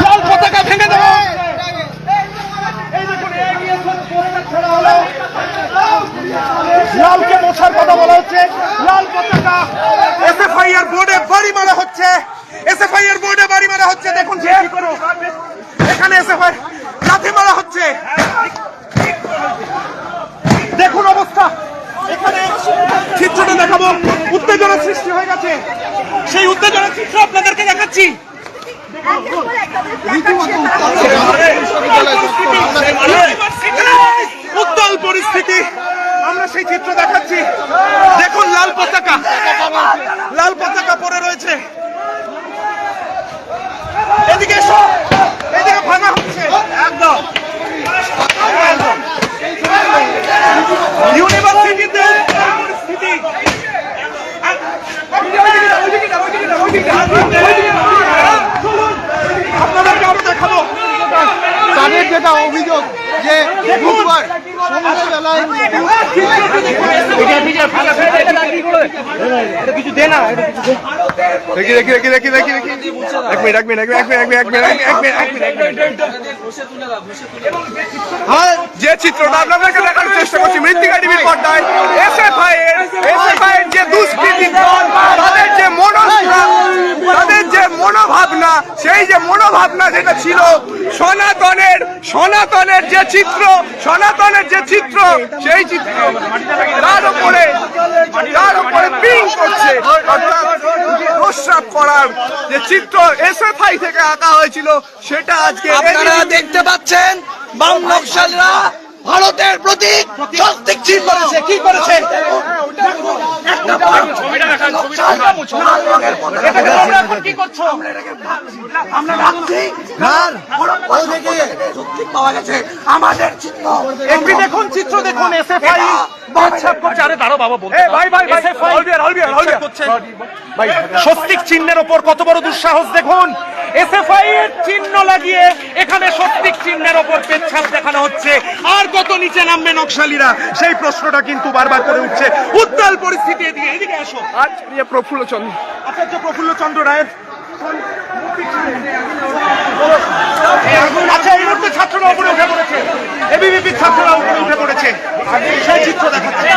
লাল পতাকা ভেঙে দেওয়া, লালকে মোছার কথা বলা হচ্ছে। লাল পতাকা এসএফআই এর বোর্ডে বাড়ি মারা হচ্ছে, এসএফআই এর বোর্ডে বাড়ি মারা হচ্ছে। দেখুন এখানে এসএফআই লাথি মারা হচ্ছে, দেখুন অবস্থা। এখানে চিত্রটা দেখাবো, উত্তেজনা সৃষ্টি হয়ে গেছে, সেই উত্তেজনার চিত্র আপনাদেরকে দেখাচ্ছি। উত্তাল পরিস্থিতি, আমরা সেই চিত্র দেখাচ্ছি। দেখুন লাল পতাকা, লাল পতাকা পড়ে রয়েছে। এদিকে এসো, এদিকে ভাঙা হচ্ছে একদম। ইউনিভার্সিটিতে পরিস্থিতি, আপনাদেরকে আরো দেখাবো। তাদের যেটা অভিযোগ যে বুধবার সন্ধ্যাবেলায় কিছু দে না, যে চিত্রটা আপনাদেরকে দেখানোর চেষ্টা করছি মৃত্তিকা টিভির পর্দায়, এসএফআই এর যে দুষ্কৃতী দল, তাদের যে মনোভাবনা, সেই যে মনোভাবনা যেটা ছিল সনাতনের যে চিত্র, সনাতনের যে চিত্র, সেই চিত্র তার উপরে পিং করছে, প্রস্রাব করার যে চিত্র এসএফআই থেকে আঁকা হয়েছিল সেটা আজকে আপনারা দেখতে পাচ্ছেন। বাম নকশালরা ভারতের প্রতীক স্বস্তিক চিহ্ন করেছে। কি করেছে? পাওয়া গেছে আমাদের চিহ্ন। একটি দেখুন চিত্র, দেখুন এসএফআই স্বস্তিক চিহ্নের ওপর কত বড় দুঃসাহস দেখুন। এসএফআই এর চিহ্ন লাগিয়ে এখানে স্বস্তিক চিহ্নের ওপর পেচ্ছাপ দেখানো হচ্ছে। আর কত নিচে নামবে নকশালীরা, সেই প্রশ্নটা কিন্তু বারবার করে উঠছে। উত্তাল পরিস্থিতি। এদিকে আসো। আচার্য প্রফুল্লচন্দ্র রায়ের, আচ্ছা এই মুহূর্তে ছাত্ররা উপরে উঠে পড়েছে, এবিভিপির ছাত্ররা উপরে উঠে পড়েছে, সেই চিত্র দেখাচ্ছে।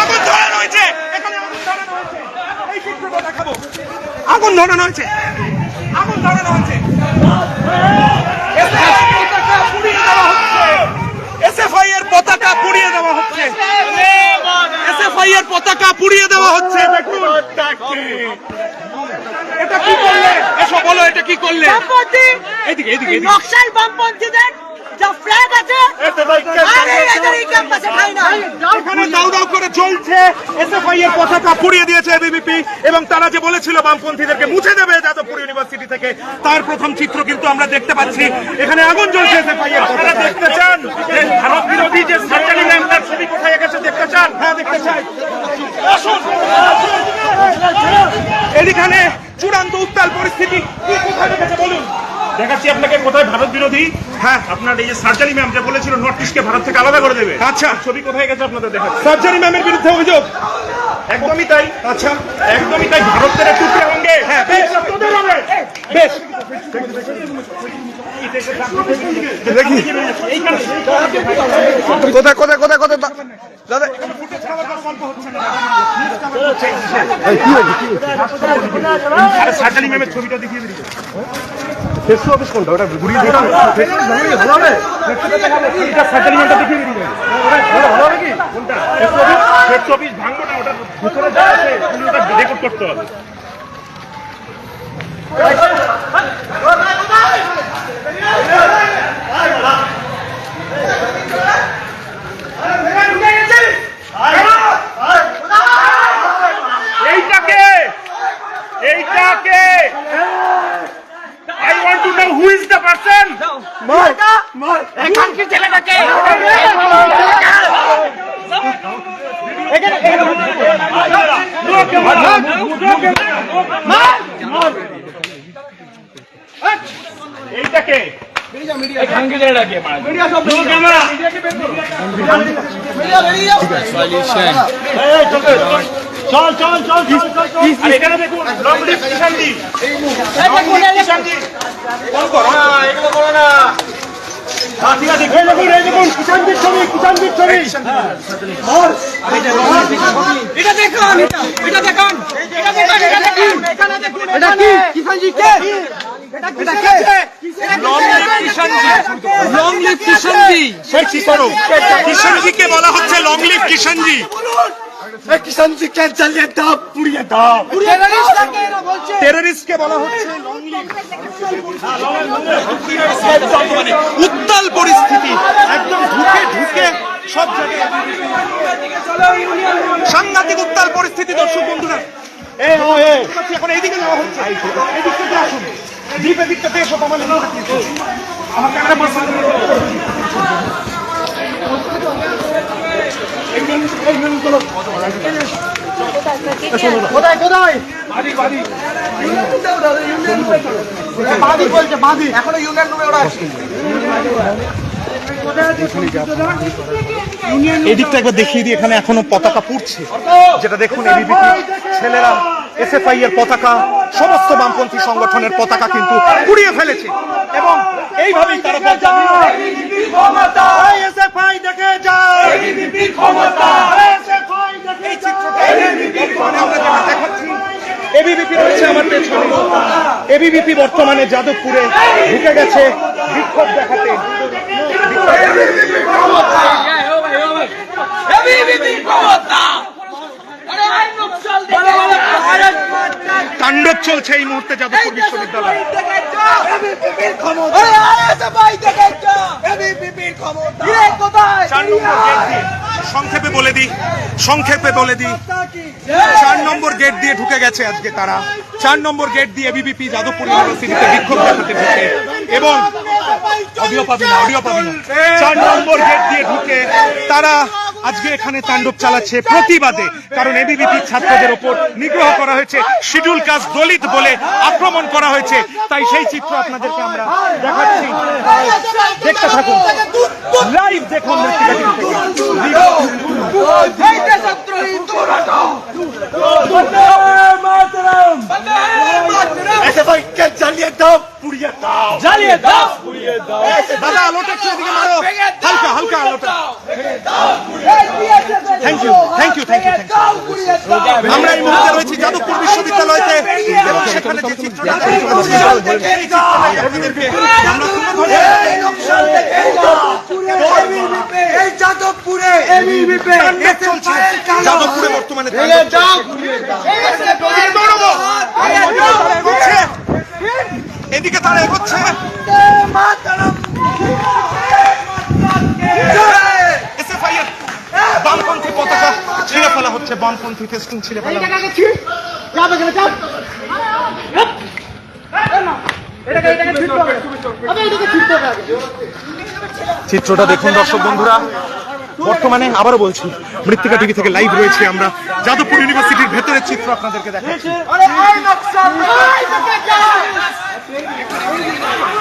আগুন ধরানো হয়েছে, এখানে এই চিত্রটা দেখাবো। আগুন ধরানো হয়েছে, আগুন ধরানো হয়েছে, এসএফআই এর পতাকা পুড়িয়ে দেওয়া হচ্ছে, এসএফআই এর পতাকা পুড়িয়ে দেওয়া হচ্ছে। দেখুন এটা কি করলে, এসো বলো এটা কি করলে। এদিকে এদিকে নকশাল বামপন্থীদের যা ফ্ল্যাগ আছে এখানে দাউ দাউ করে চলছে। এসএফআই এর পতাকা পুড়িয়ে দিয়েছে এবিভিপি, এবং তারা যে বলেছিল বামপন্থীদেরকে মুছে দেবে যাদবপুর ইউনিভার্সিটি থেকে, তার প্রথম চিত্র কিন্তু আমরা দেখতে পাচ্ছি। এখানে আগুন জ্বলছে এসএফআই এর। আপনারা দেখতে চান যে ভারত বিরোধী যে সার্জারি ম্যাম, তার ছবি কোথায় গেছে দেখতে চান? হ্যাঁ দেখতে চাই, আসুন। এখানে চূড়ান্ত উত্তাল পরিস্থিতি, কি কোথায় দেখেছে বলুন। দেখাচ্ছি আপনাকে কোথায় ভারত বিরোধী। হ্যাঁ, আপনার এই যে সার্জারি ম্যাম যে বলেছিল নর্থ ইস্টকে ভারত থেকে আলাদা করে দেবে, আচ্ছা ছবি কোথায় গেছে আপনাদের দেখাচ্ছি। সার্জারি ম্যামের বিরুদ্ধে অভিযোগ, একদমই তাই। আচ্ছা একদমই তাই, ভারতের টুকরে অঙ্গে। হ্যাঁ বেশ, বেশ দেখি কোথায় কোথায় কোথায় কোথায় দাদা সার্জারি ম্যামের ছবিটা দেখিয়ে দিই। ফেস অফিস কোনটা, ওটা ঘুরিয়ে দিই, ভালো হবে। সার্জারি ম্যামটা দেখিয়ে দিই, ভালো হবে কি কোনটা? ফেস অফিস ভাঙবো না, ওটা ভিতরে যা আছে ওটা রেকর্ড করতে হবে। এইটাকে I want to know who is the person. এখানকার ছেলেটাকে এইটাকে এখানকার ছেলেটাকে ক্যামেরা আর এখানে দেখুন long live Kishanji, Kishanji phone করো না, এগুলো করো না। ঠিক আছে, এই দেখুন কিষাণজির ছবি, কিষাণজির ছবি। এটা দেখান, এটা দেখান, এটা দেখান, এটা দেখান, এখানে দেখুন, এটা কি কিষাণজি কে? এটা কে? Long live Kishanji, long live Kishanji. কিষাণজিকে বলা হচ্ছে লং লিভ কিষাণজি। কিষাণজিকে জ্বালিয়ে দাও, পুড়িয়ে দাও। টেররিস্টকে বলা হচ্ছে লং লিভ। উত্তাল পরিস্থিতি, একদম ঢুকে ঢুকে সব জায়গায় সাংঘাতিক উত্তাল পরিস্থিতি। দর্শক বন্ধুরা, এখন এইদিকে যাওয়া হচ্ছে, এদিক থেকে আসুন, দ্বীপের দিকটাতে এসো। আমার ক্যামেরা পার্সন কোথায় কোথায়? বাদি বলছে, বাদি এখনো ইউনিয়ন রুমে ওরা আছে। এদিকটা একবার দেখিয়ে দিই, এখানে এখনো পতাকা পুড়ছে, যেটা দেখুন এবিভিপি ছেলেরা এসএফআই এর পতাকা, সমস্ত বামপন্থী সংগঠনের পতাকা কিন্তু পুড়িয়ে ফেলেছে এবং এইভাবেই তারা এসএফআই দেখে যায়, এই চিত্রটা আমরা যেটা দেখাচ্ছি, এবিভিপি রয়েছে আমার পেছনে। এবিভিপি বর্তমানে যাদবপুরে ঢুকে গেছে বিক্ষোভ দেখাতে। তাণ্ডব চলছে এই মুহূর্তে যাদবপুর বিশ্ববিদ্যালয়ে। 4 নম্বর গেট দিয়ে, সংক্ষেপে বলে দিই 4 নম্বর গেট দিয়ে ঢুকে গেছে আজকে তারা। 4 নম্বর গেট দিয়ে এবিভিপি যাদবপুর ইউনিভার্সিটিতে বিক্ষোভ দেখাতে ঢুকে এবং অডিও পাবি না 4 নম্বর গেট দিয়ে ঢুকে তারা আজকে এখানে তাণ্ডব চালাচ্ছে প্রতিবাদে, কারণ এবিভিপি ছাত্রদের ওপর নিগ্রহ করা হয়েছে, শিডিউল কাস্ট দলিত বলে আক্রমণ করা হয়েছে। তাই সেই চিত্র আপনাদেরকে আমরা দেখাচ্ছি, দেখতে থাকুন, লাইভ দেখুন। জ্বালিয়ে দাও, পুড়িয়ে দাও, জ্বালিয়ে দাও, পুড়িয়ে দাও। দাদা আলোটা একটু এদিকে মারো, হালকা হালকা আলোটা। Thank you. আমরা এই মুহূর্তে রয়েছি যাদবপুর বিশ্ববিদ্যালয়তে এবং সেখানে যে চিত্রটা যাদবপুরে বর্তমানে এদিকে তারা এগোচ্ছে। এসএফআই এর বামপন্থী পতাকা ছিঁড়ে ফেলা হচ্ছে, বামপন্থী ফেস্টুন ছিঁড়ে ফেলা হচ্ছে। চিত্রটা দেখুন দর্শক বন্ধুরা, বর্তমানে আবারও বলছি মৃত্তিকা টিভি থেকে লাইভ রয়েছে আমরা যাদবপুর ইউনিভার্সিটির ভেতরের চিত্র আপনাদেরকে দেখাচ্ছি।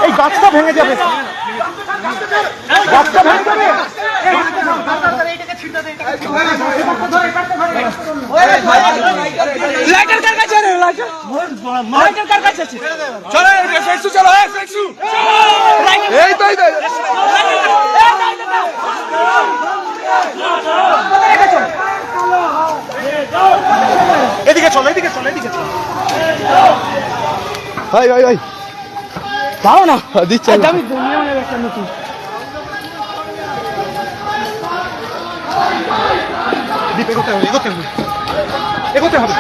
এই গাছটা ভেঙে যাবে, গাছটা ভেঙে যাবে। লাইটার কার কাছে রে? লাইটার কার কাছে আছে? চলো ফেক্সু, চলো ফেক্সু। এই তো এদিকে চলো, এদিকে চলো, এদিকে চলো। ভাই দাও না, দিচ্ছি আমি। এগোতে হবে।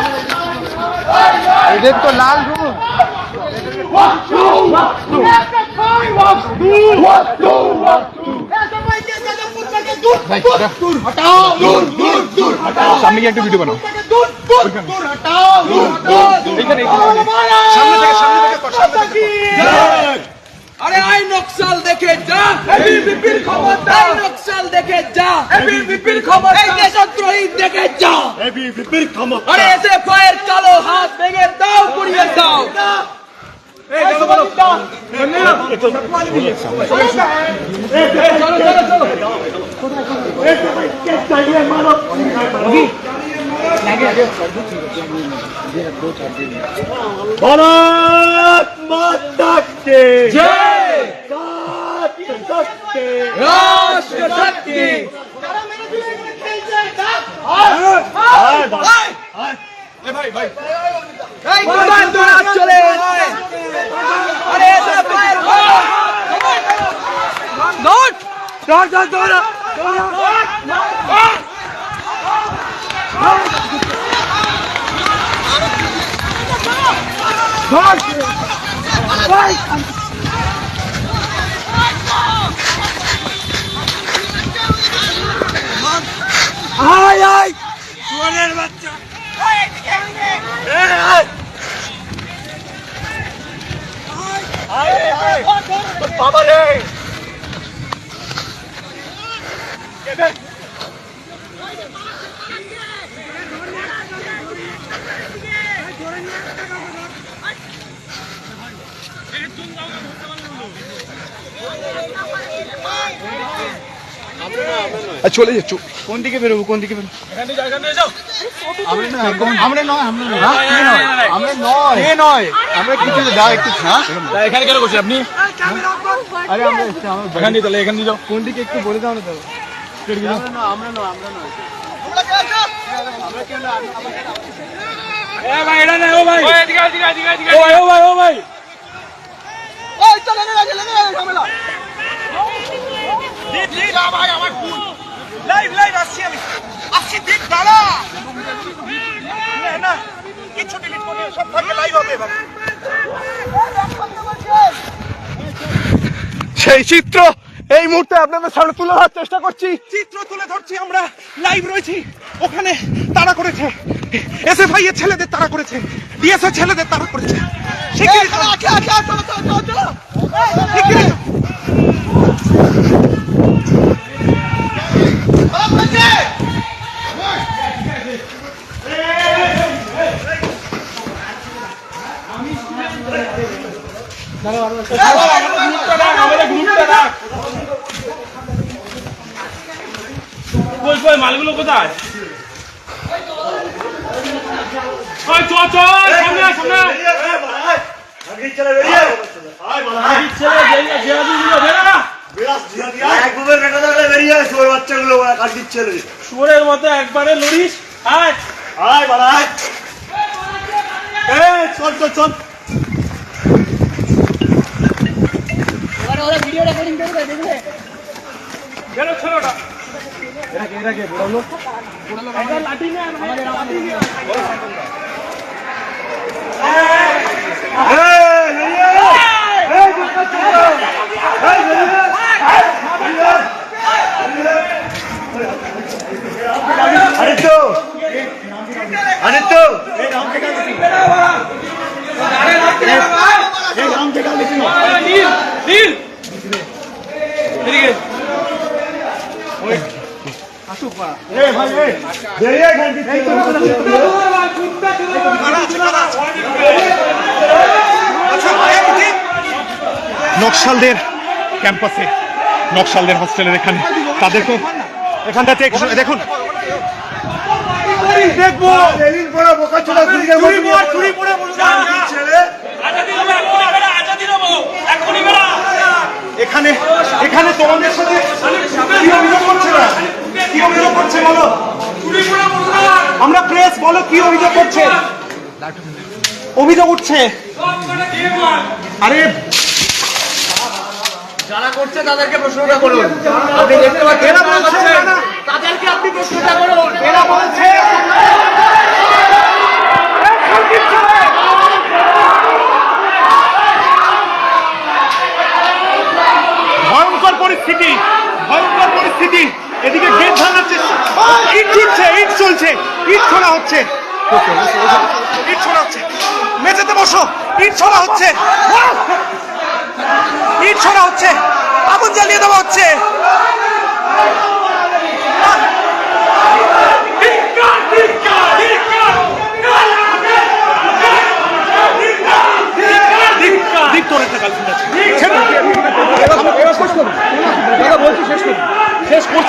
এদের তো লাল রুম। সামনে গিয়ে একটা ভিডিও বানাও। আরে আই নকশাল দেখে যা, এবিভিপির ক্ষমতা। আই নকশাল দেখে যা, এবিভিপির ক্ষমতা। এই দেশদ্রোহী দেখে যা, এবিভিপির ক্ষমতা। আরে এসএফআই এর কালো হাত ভেঙে দাও, পুড়িয়ে দাও। এই भारत माता के जय राष्ट्र शक्ति চলে আরে চলে যাচ্ছ কোন দিকে বেরোবো কোন দিকে বেরোবো আমরা নয় আমরা কিছু দাও একটু এখানে কেন করছেন আপনি? আরে আমরা এসছি, আমরা এখান দিয়ে তাহলে এখান দিয়ে যাও। কোন দিকে একটু বলে দাও না তো এ ভাই এটা নেই, ও ভাই এদিকে এদিকে এদিকে এদিকে, ও ভাই ও ভাই ও ভাই লাইভ লাইভ আসছি আমি আসছি ঠিক দাঁড়া না কিছু ডিলিট করে সব থাকে লাইভ হবে বাবা সেই চিত্র এই মুহূর্তে আপনাদের সামনে তুলে ধরার চেষ্টা করছি চিত্র তুলে ধরছি আমরা লাইভ রয়েছি ওখানে তাড়া করেছে এসএফআই এর ছেলেদের তাড়া করেছে ডিএসএ ছেলেদের তাড়া করেছে শিগগিরই শিগগিরই কই কই মালগুলো কোথায়? ওই চল চল সামনে আয়, সামনে আয়। ছেলে বেরিয়ে জিহাদিগুলো বেরো না। শুয়োরের মতো একবারে লড়িস। আয় বেরো ছেলেটা। লাঠি নে, আমাদের লাঠি নে। নীল এদিকে নকশালদের ক্যাম্পাসে নকশালদের হোস্টেলের এখানে তাদেরকে এখানটাতে দেখুন দেখবো এখানে এখানে তোমাদের সাথে কি অভিযোগ করছে না কি অভিযোগ করছে বলো আমরা প্রেস বলো কি অভিযোগ করছে অভিযোগ উঠছে আরে যারা করছে তাদেরকে প্রশ্নটা করুন আপনি দেখতে পাচ্ছেন তাদেরকে আপনি প্রশ্নটা করুন এরা বলছে ভয়ঙ্কর পরিস্থিতি এদিকে গেট ভাঙার চেষ্টা ইট ছুটছে ইট চলছে ইট ছোড়া হচ্ছে মেঝেতে বসো ইট ছোড়া হচ্ছে আগুন জ্বালিয়ে দেওয়া হচ্ছে দিক তোরে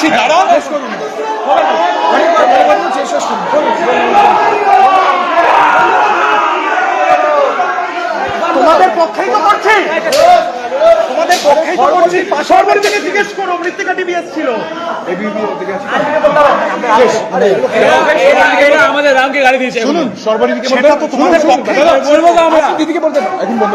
বলছি তারা তোমাদের পক্ষেই তো করছি, তোমাদের পক্ষেই তো করছি। সর্বরি থেকে জিজ্ঞেস করো, মৃত্তিকা টিভি এসেছিল। আমাদের রামকে গাড়ি দিয়েছে। শুনুন সর্বরি দিকে সেটা তো তোমাদের পক্ষে বলবো তো আমরা। দিদিকে বলতে এখন বন্ধ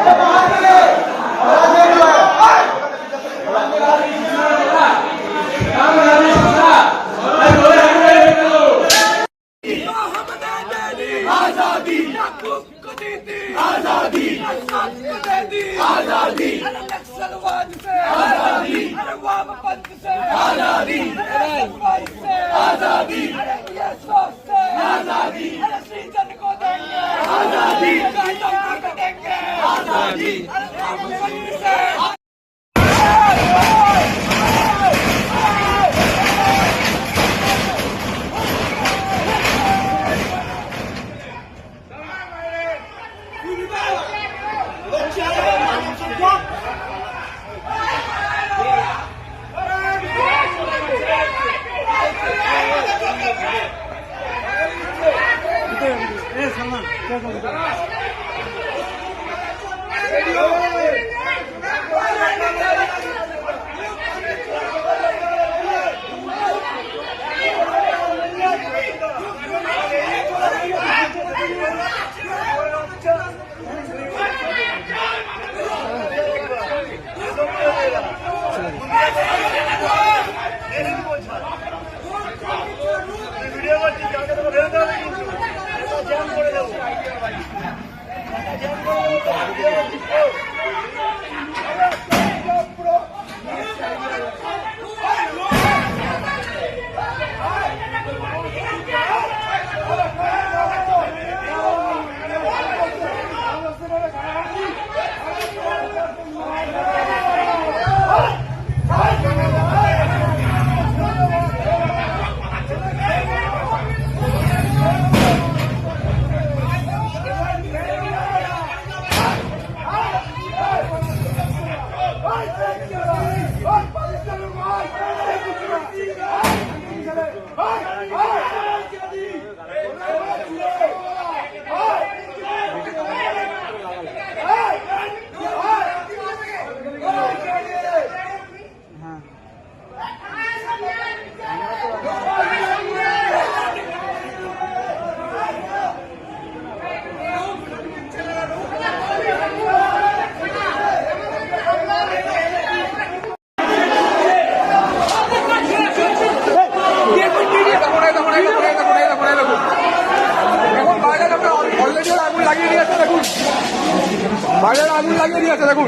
বাইরের আগুন লাগিয়ে দিয়েছে দেখুন,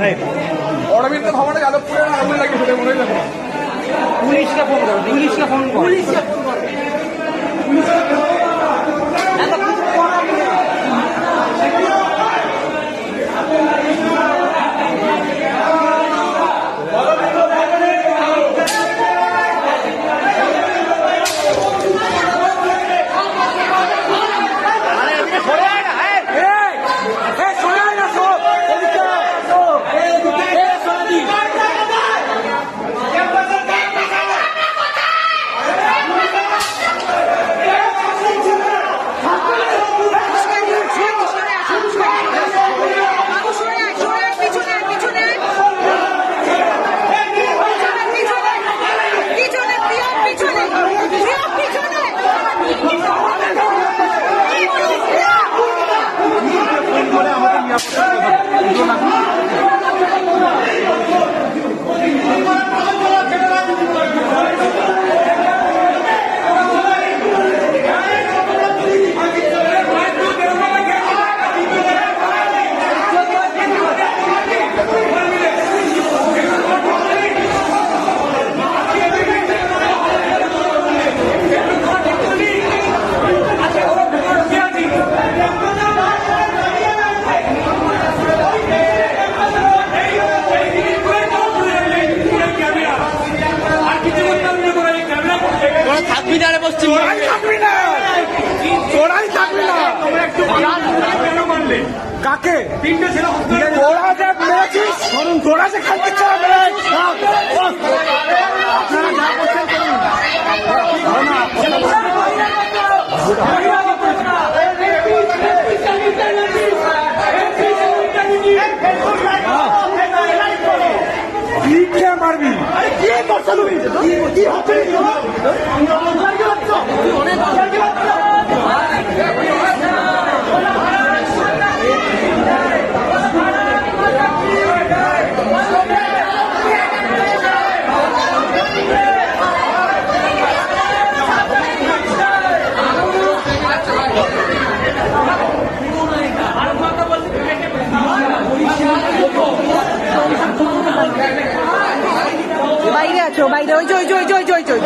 অরবিন্দ ভবনে যাদবপুরের আগুন লাগিয়েছে মনে হয়। দেখুন পুলিশকে ফোন করো, পুলিশকে ফোন করো। কাকে? তিনটে ছেলে তোরা যে মেরেছিস, তোরা যে খালকে চড়া মেরেছিস, আপনারা যা করছেন করুন। মারবি কি করছো তুমি? কি হচ্ছে? বাইরে আছো, বাইরে ওই যে ওই যে ওই যে ওই যে ওই যে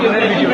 আমাদের ভিডিও